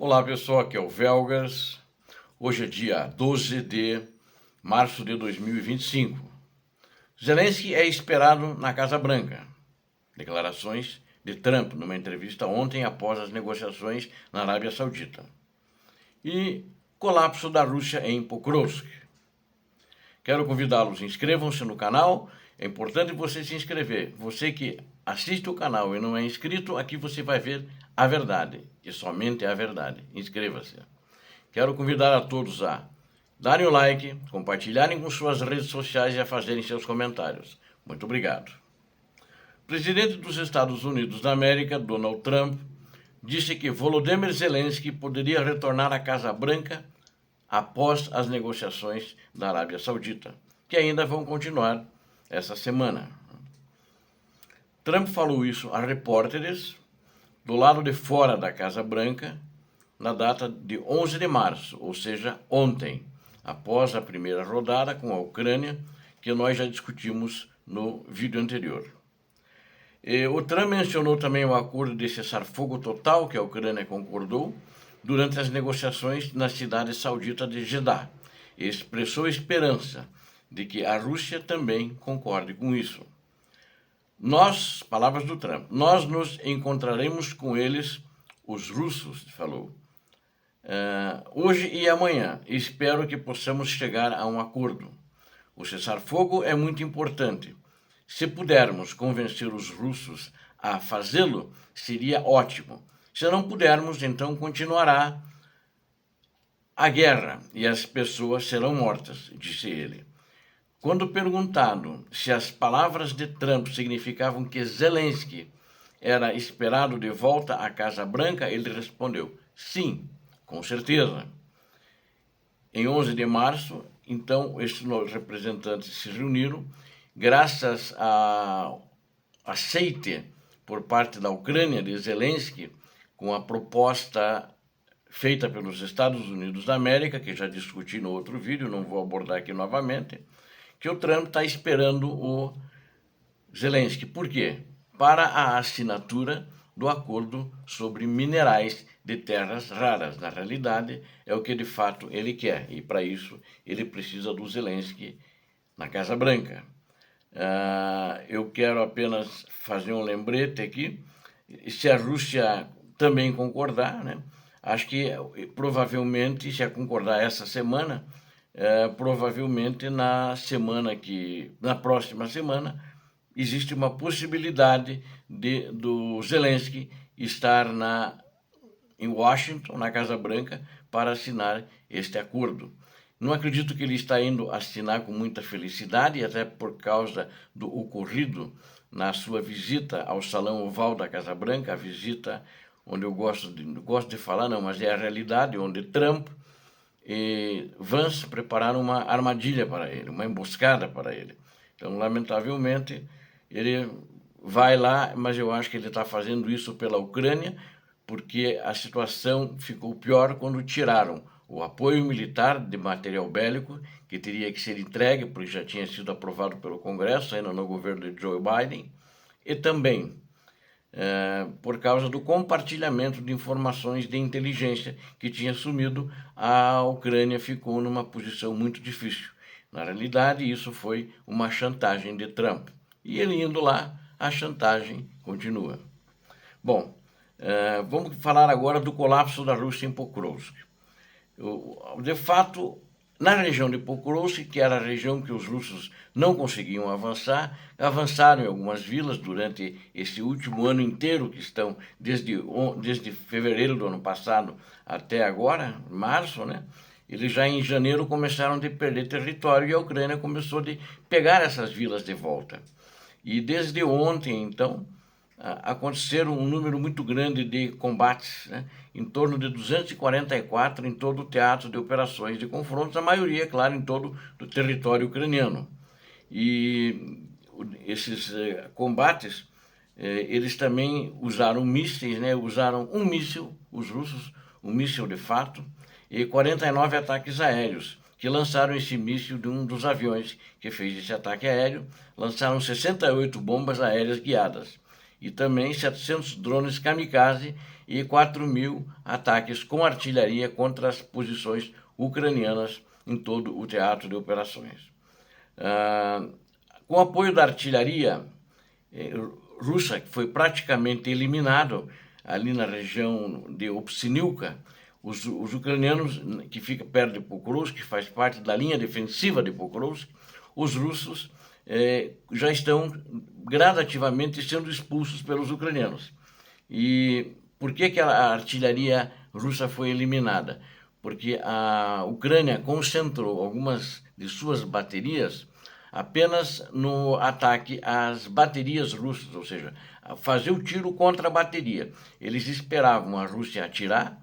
Olá pessoal, aqui é o Velgas. Hoje é dia 12 de março de 2025. Zelensky é esperado na Casa Branca. Declarações de Trump numa entrevista ontem após as negociações na Arábia Saudita. E colapso da Rússia em Pokrovsk. Quero convidá-los, inscrevam-se no canal. É importante você se inscrever. Você que assiste o canal e não é inscrito, aqui você vai ver a verdade, e somente a verdade. Inscreva-se. Quero convidar a todos a darem o like, compartilharem com suas redes sociais e a fazerem seus comentários. Muito obrigado. O presidente dos Estados Unidos da América, Donald Trump, disse que Volodymyr Zelensky poderia retornar à Casa Branca após as negociações da Arábia Saudita, que ainda vão continuar essa semana. Trump falou isso a repórteres do lado de fora da Casa Branca na data de 11 de março, ou seja, ontem, após a primeira rodada com a Ucrânia, que nós já discutimos no vídeo anterior. O Trump mencionou também o acordo de cessar-fogo total que a Ucrânia concordou durante as negociações na cidade saudita de Jeddah e expressou esperança de que a Rússia também concorde com isso. Nós, palavras do Trump, nós nos encontraremos com eles, os russos, falou, hoje e amanhã. Espero que possamos chegar a um acordo. O cessar-fogo é muito importante. Se pudermos convencer os russos a fazê-lo, seria ótimo. Se não pudermos, então continuará a guerra e as pessoas serão mortas, disse ele. Quando perguntado se as palavras de Trump significavam que Zelensky era esperado de volta à Casa Branca, ele respondeu, sim, com certeza. Em 11 de março, então, esses representantes se reuniram, graças ao aceite por parte da Ucrânia de Zelensky, com a proposta feita pelos Estados Unidos da América, que já discuti no outro vídeo, não vou abordar aqui novamente, que o Trump está esperando o Zelensky. Por quê? Para a assinatura do acordo sobre minerais de terras raras. Na realidade, é o que de fato ele quer. E para isso, ele precisa do Zelensky na Casa Branca. Eu quero apenas fazer um lembrete aqui. Se a Rússia também concordar, né? Acho que provavelmente, se a concordar essa semana, provavelmente na próxima semana, existe uma possibilidade do Zelensky estar em Washington, na Casa Branca, para assinar este acordo. Não acredito que ele está indo assinar com muita felicidade, até por causa do ocorrido na sua visita ao Salão Oval da Casa Branca, a visita onde eu gosto de falar, não, mas é a realidade, onde Trump e Vance prepararam uma armadilha para ele, uma emboscada para ele. Então, lamentavelmente, ele vai lá, mas eu acho que ele está fazendo isso pela Ucrânia, porque a situação ficou pior quando tiraram o apoio militar de material bélico, que teria que ser entregue, porque já tinha sido aprovado pelo Congresso, ainda no governo de Joe Biden, e também por causa do compartilhamento de informações de inteligência que tinha sumido, a Ucrânia ficou numa posição muito difícil. Na realidade, isso foi uma chantagem de Trump. E ele indo lá, a chantagem continua. Bom, vamos falar agora do colapso da Rússia em Pokrovsk. De fato, na região de Pokrovsk, que era a região que os russos não conseguiam avançar, avançaram em algumas vilas durante esse último ano inteiro, que estão desde fevereiro do ano passado até agora, março, né? Eles já em janeiro começaram a perder território e a Ucrânia começou a pegar essas vilas de volta. E desde ontem, então, aconteceram um número muito grande de combates, né? Em torno de 244 em todo o teatro de operações de confrontos, a maioria, claro, em todo o território ucraniano. E esses combates, eles também usaram mísseis, né? Usaram um míssil, os russos, um míssil de fato, e 49 ataques aéreos, que lançaram esse míssil de um dos aviões que fez esse ataque aéreo, lançaram 68 bombas aéreas guiadas e também 700 drones kamikaze e 4.000 ataques com artilharia contra as posições ucranianas em todo o teatro de operações. Com o apoio da artilharia russa, que foi praticamente eliminado ali na região de Opsiniuka, os ucranianos, que fica perto de Pokrovsk, que faz parte da linha defensiva de Pokrovsk, os russos já estão gradativamente sendo expulsos pelos ucranianos. E por que a artilharia russa foi eliminada? Porque a Ucrânia concentrou algumas de suas baterias apenas no ataque às baterias russas, ou seja, fazer o tiro contra a bateria. Eles esperavam a Rússia atirar.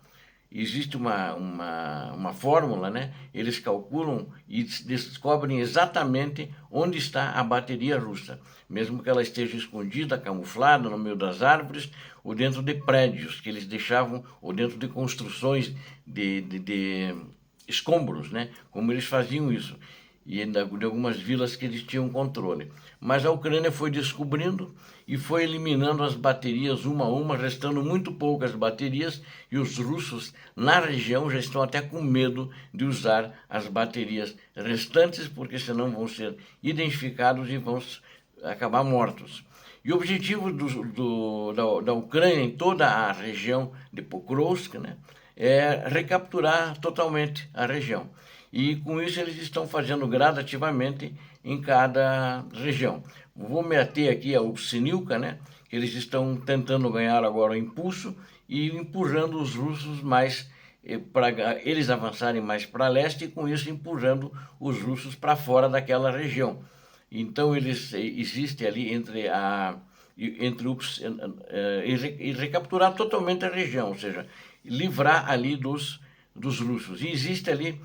Existe uma fórmula, né? Eles calculam e descobrem exatamente onde está a bateria russa, mesmo que ela esteja escondida, camuflada no meio das árvores, ou dentro de prédios que eles deixavam, ou dentro de construções de escombros, né? Como eles faziam isso, e de algumas vilas que eles tinham controle. Mas a Ucrânia foi descobrindo e foi eliminando as baterias uma a uma, restando muito poucas baterias, e os russos na região já estão até com medo de usar as baterias restantes, porque senão vão ser identificados e vão acabar mortos. E o objetivo da Ucrânia em toda a região de Pokrovsk, né, é recapturar totalmente a região. E com isso eles estão fazendo gradativamente em cada região. Vou meter aqui a Opsiniuka, né, que eles estão tentando ganhar agora o impulso e empurrando os russos mais para eles avançarem mais para leste, e com isso empurrando os russos para fora daquela região. Então eles existem ali e recapturar totalmente a região, ou seja, livrar ali dos russos. E existe ali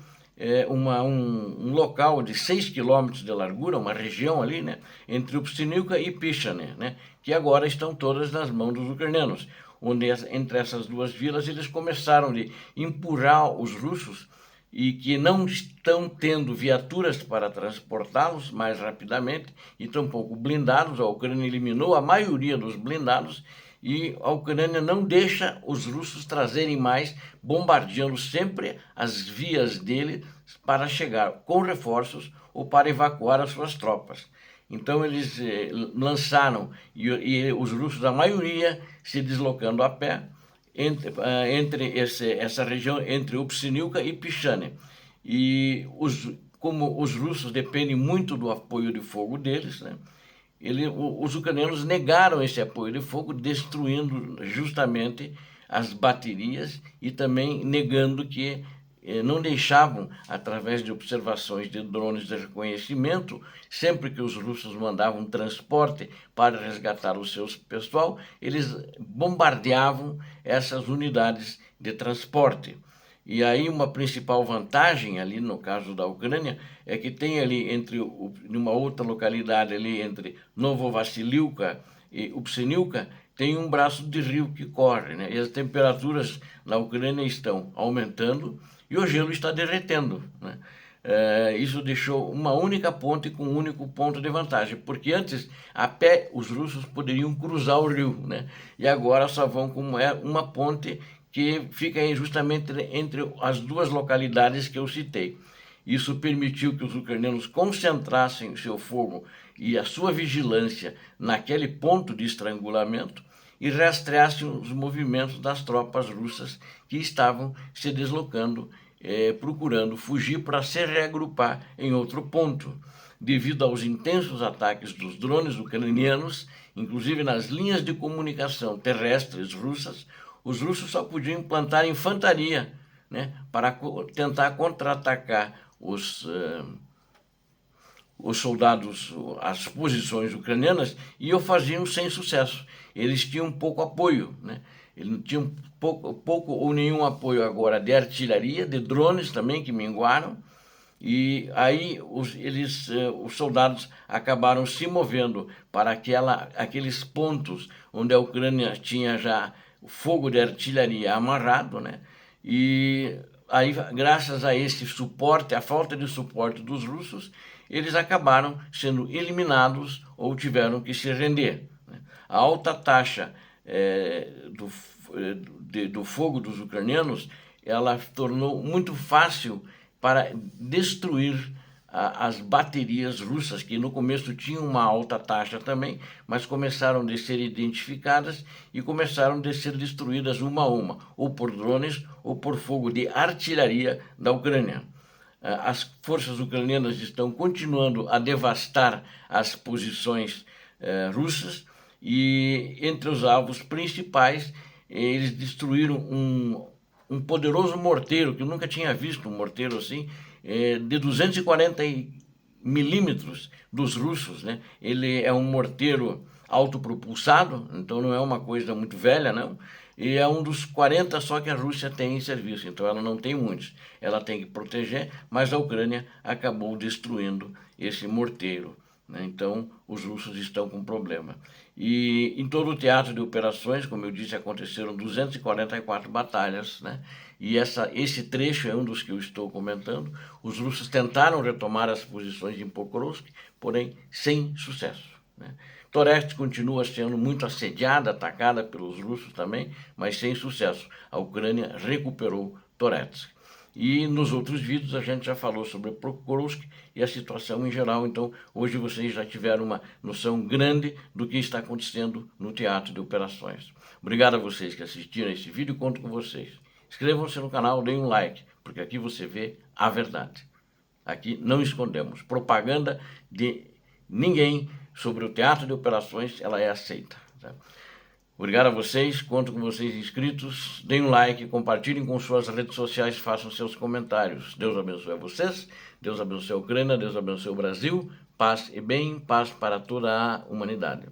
um local de 6 quilômetros de largura, uma região ali, né, entre Opsiniuka e Pishane, né, que agora estão todas nas mãos dos ucranianos, onde entre essas duas vilas eles começaram a empurrar os russos, e que não estão tendo viaturas para transportá-los mais rapidamente, e tampouco blindados. A Ucrânia eliminou a maioria dos blindados, e a Ucrânia não deixa os russos trazerem mais, bombardeando sempre as vias dele para chegar com reforços ou para evacuar as suas tropas. Então eles lançaram, e os russos, a maioria, se deslocando a pé, entre essa região, entre Opsiniuka e Pishane. E como os russos dependem muito do apoio de fogo deles, né, os ucranianos negaram esse apoio de fogo, destruindo justamente as baterias, e também negando que não deixavam, através de observações de drones de reconhecimento, sempre que os russos mandavam transporte para resgatar o seu pessoal, eles bombardeavam essas unidades de transporte. E aí uma principal vantagem ali no caso da Ucrânia é que tem ali numa outra localidade ali entre Novovassiliuka e Opsiniuka, tem um braço de rio que corre, né? E as temperaturas na Ucrânia estão aumentando e o gelo está derretendo, né? Isso deixou uma única ponte com um único ponto de vantagem, porque antes a pé os russos poderiam cruzar o rio, né? E agora só vão com uma ponte que fica justamente entre as duas localidades que eu citei. Isso permitiu que os ucranianos concentrassem o seu fogo e a sua vigilância naquele ponto de estrangulamento, e rastreassem os movimentos das tropas russas que estavam se deslocando, procurando fugir para se reagrupar em outro ponto. Devido aos intensos ataques dos drones ucranianos, inclusive nas linhas de comunicação terrestres russas, os russos só podiam implantar infantaria, né, para tentar contra-atacar os soldados, as posições ucranianas, e o faziam sem sucesso. Eles tinham pouco apoio, né? Eles tinham pouco ou nenhum apoio agora de artilharia, de drones também que minguaram, e aí os soldados acabaram se movendo para aqueles pontos onde a Ucrânia tinha já o fogo de artilharia amarrado, né? E aí, graças a esse suporte, a falta de suporte dos russos, eles acabaram sendo eliminados ou tiveram que se render, né? A alta taxa do fogo dos ucranianos, ela tornou muito fácil para destruir as baterias russas, que no começo tinham uma alta taxa também, mas começaram a ser identificadas e começaram a ser destruídas uma a uma, ou por drones ou por fogo de artilharia da Ucrânia. As forças ucranianas estão continuando a devastar as posições russas e entre os alvos principais eles destruíram um poderoso morteiro, que eu nunca tinha visto um morteiro assim, de 240 milímetros dos russos, né? Ele é um morteiro autopropulsado, então não é uma coisa muito velha, não. E é um dos 40 só que a Rússia tem em serviço, então ela não tem muitos. Ela tem que proteger, mas a Ucrânia acabou destruindo esse morteiro, né? Então os russos estão com problema. E em todo o teatro de operações, como eu disse, aconteceram 244 batalhas, né? E esse trecho é um dos que eu estou comentando. Os russos tentaram retomar as posições em Pokrovsk, porém sem sucesso, né? Toretsk continua sendo muito assediada, atacada pelos russos também, mas sem sucesso. A Ucrânia recuperou Toretsk. E nos outros vídeos a gente já falou sobre Pokrovsk e a situação em geral, então hoje vocês já tiveram uma noção grande do que está acontecendo no teatro de operações. Obrigado a vocês que assistiram esse vídeo, conto com vocês. Inscrevam-se no canal, deem um like, porque aqui você vê a verdade. Aqui não escondemos. Propaganda de ninguém sobre o teatro de operações, ela é aceita. Tá? Obrigado a vocês, conto com vocês inscritos, deem um like, compartilhem com suas redes sociais, façam seus comentários. Deus abençoe a vocês, Deus abençoe a Ucrânia, Deus abençoe o Brasil, paz e bem, paz para toda a humanidade.